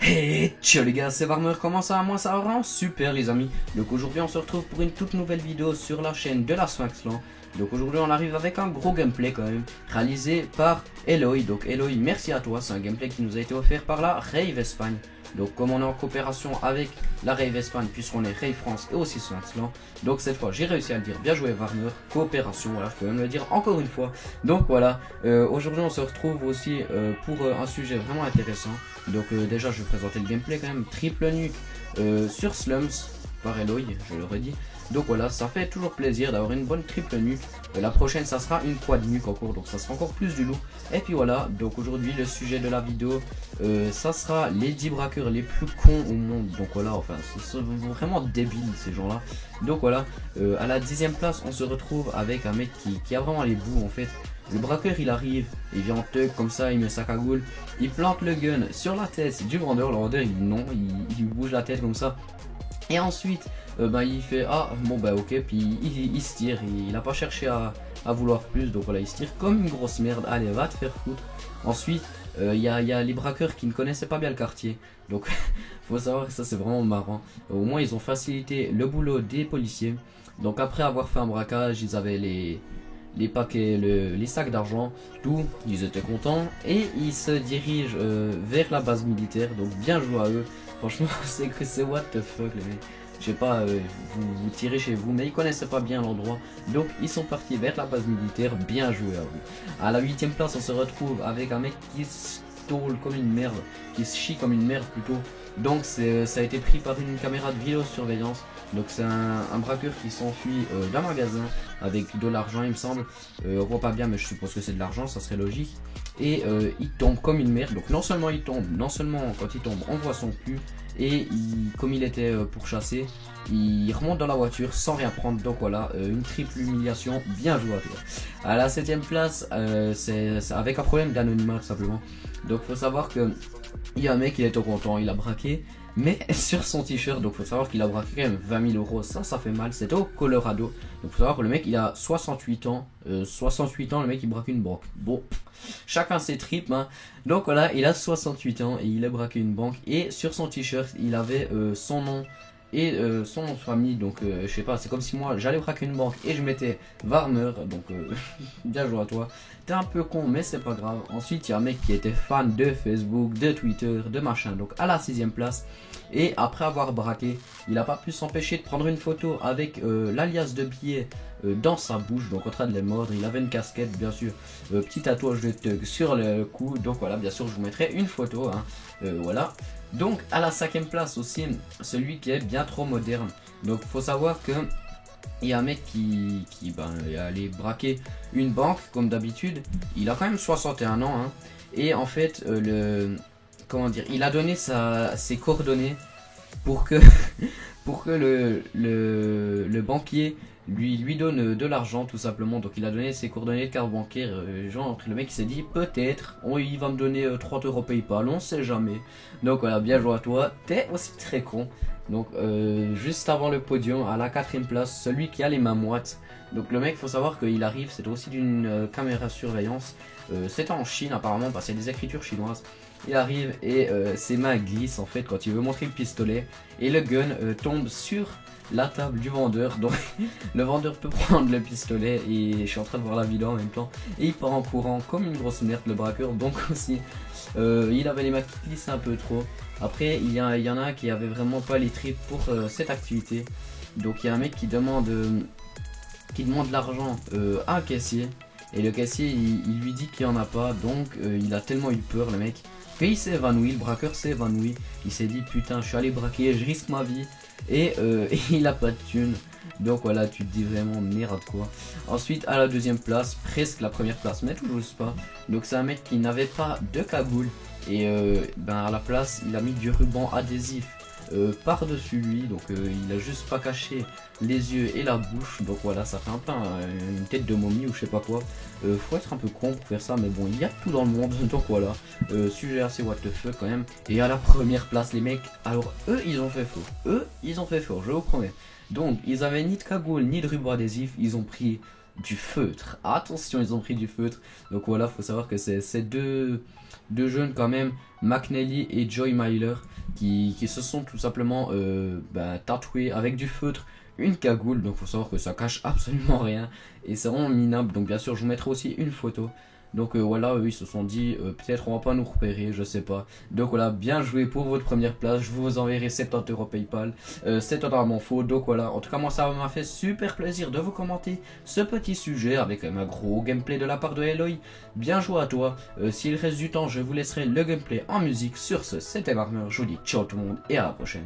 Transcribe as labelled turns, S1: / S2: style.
S1: Hey ciao les gars, c'est Warmer, comment ça va? Moi ça va vraiment super les amis. Donc aujourd'hui on se retrouve pour une toute nouvelle vidéo sur la chaîne de la Sphinxland. Donc aujourd'hui on arrive avec un gros gameplay quand même, réalisé par Eloy. Donc Eloy, merci à toi, c'est un gameplay qui nous a été offert par la Rave Espagne. Donc comme on est en coopération avec la Rave Espagne, puisqu'on est Rave France et aussi Sphinxland, donc cette fois j'ai réussi à le dire, bien joué Warmer, coopération, voilà, je peux même le dire encore une fois. Donc voilà, aujourd'hui on se retrouve aussi pour un sujet vraiment intéressant. Donc déjà je vais présenter le gameplay quand même, triple nuke sur Slums par Eloy, je le redis. Donc voilà, ça fait toujours plaisir d'avoir une bonne triple nuke. La prochaine ça sera une quad nuke en cours, donc ça sera encore plus du lourd. Et puis voilà, donc aujourd'hui le sujet de la vidéo, ça sera les 10 braqueurs les plus cons au monde. Donc voilà, enfin ce sont vraiment débiles ces gens là. Donc voilà, à la 10e place on se retrouve avec un mec qui a vraiment les bouts en fait. Le braqueur il arrive, il vient en thug comme ça, il met sa cagoule, il plante le gun sur la tête du vendeur. Le vendeur il dit non, il bouge la tête comme ça. Et ensuite il fait ah bon bah ok, puis il se tire, il a pas cherché à vouloir plus, donc voilà il se tire comme une grosse merde, allez va te faire foutre. Ensuite il y a les braqueurs qui ne connaissaient pas bien le quartier, donc faut savoir que ça c'est vraiment marrant. Au moins ils ont facilité le boulot des policiers. Donc après avoir fait un braquage, ils avaient les paquets, les sacs d'argent, tout, ils étaient contents et ils se dirigent vers la base militaire, donc bien joué à eux. Franchement c'est what the fuck les mecs. Je sais pas, vous tirez chez vous, mais ils connaissaient pas bien l'endroit, donc ils sont partis vers la base militaire, bien joué à vous. À la 8e place on se retrouve avec un mec qui se tôle comme une merde, qui se chie comme une merde plutôt. Donc ça a été pris par une caméra de vidéosurveillance. Donc c'est un braqueur qui s'enfuit d'un magasin avec de l'argent il me semble. On voit pas bien mais je suppose que c'est de l'argent, ça serait logique. Et il tombe comme une merde. Donc non seulement il tombe, non seulement quand il tombe on voit son cul. Et comme il était pourchassé, il remonte dans la voiture sans rien prendre. Donc voilà, une triple humiliation, bien joué à toi. À la 7e place, c'est avec un problème d'anonymat tout simplement. Donc faut savoir que il y a un mec, il est au content, il a braqué, mais sur son t-shirt, donc faut savoir qu'il a braqué quand même 20 000 euros, ça fait mal, c'est au Colorado. Donc faut savoir que le mec il a 68 ans, 68 ans le mec il braque une banque. Bon, chacun ses tripes hein. Donc voilà, il a 68 ans et il a braqué une banque et sur son t-shirt il avait son nom et son nom de famille. Donc je sais pas, c'est comme si moi j'allais braquer une banque et je mettais Warmer, donc bien joué à toi. T'es un peu con mais c'est pas grave. Ensuite il y a un mec qui était fan de Facebook, de Twitter, de machin, donc à la 6e place. Et après avoir braqué, il n'a pas pu s'empêcher de prendre une photo avec l'alias de billets dans sa bouche, donc en train de les mordre. Il avait une casquette bien sûr, petit tatouage de thug sur le cou, donc voilà, bien sûr je vous mettrai une photo hein. Voilà. Donc à la 5e place aussi, celui qui est bien trop moderne. Donc faut savoir que il y a un mec qui est allé braquer une banque comme d'habitude. Il a quand même 61 ans hein. Et en fait comment dire, il a donné ses coordonnées pour que pour que le banquier lui donne de l'argent tout simplement. Donc il a donné ses coordonnées de carte bancaire, genre le mec il s'est dit peut-être il va me donner 30 euros PayPal, on sait jamais. Donc voilà, bien joué à toi, t'es aussi très con. Donc juste avant le podium, à la 4e place, celui qui a les mains moites. Donc le mec, faut savoir qu'il arrive, c'est aussi d'une caméra surveillance. C'est en Chine apparemment parce qu'il y a des écritures chinoises. Il arrive et ses mains glissent en fait quand il veut montrer le pistolet. Et le gun tombe sur la table du vendeur. Donc le vendeur peut prendre le pistolet et je suis en train de voir la vidéo en même temps. Et il part en courant comme une grosse merde le braqueur. Donc aussi il avait les mains qui glissaient un peu trop. Après il y en a un qui avait vraiment pas les tripes pour cette activité. Donc il y a un mec qui demande de l'argent à un caissier. Et le caissier il lui dit qu'il n'y en a pas. Donc il a tellement eu peur le mec. Puis il s'est évanoui, le braqueur s'est évanoui. Il s'est dit putain je suis allé braquer, je risque ma vie. Et il a pas de thune. Donc voilà, tu te dis vraiment merde quoi. Ensuite à la 2e place, presque la 1re place, mais toujours pas. Donc c'est un mec qui n'avait pas de cagoule. Et à la place il a mis du ruban adhésif par-dessus lui, donc il a juste pas caché les yeux et la bouche, donc voilà, ça fait un peu une tête de momie ou je sais pas quoi. Faut être un peu con pour faire ça, mais bon, il y a tout dans le monde, donc voilà. Sujet assez what the fuck quand même. Et à la première place les mecs, alors eux ils ont fait faux, je vous promets. Donc ils avaient ni de cagoule ni de ruban adhésif, ils ont pris du feutre. Attention, ils ont pris du feutre. Donc voilà, faut savoir que c'est ces deux jeunes quand même, McNally et Joy Myler, qui se sont tout simplement tatoués avec du feutre une cagoule. Donc faut savoir que ça cache absolument rien et c'est vraiment minable. Donc bien sûr, je vous mettrai aussi une photo. Donc voilà, eux ils se sont dit peut-être on va pas nous repérer, je sais pas. Donc voilà, bien joué pour votre première place. Je vous enverrai 70 € PayPal. C'est totalement faux. Donc voilà, en tout cas moi ça m'a fait super plaisir de vous commenter ce petit sujet avec un gros gameplay de la part de Eloy. Bien joué à toi. S'il reste du temps, je vous laisserai le gameplay en musique. Sur ce, c'était Marmeur. Je vous dis ciao tout le monde et à la prochaine.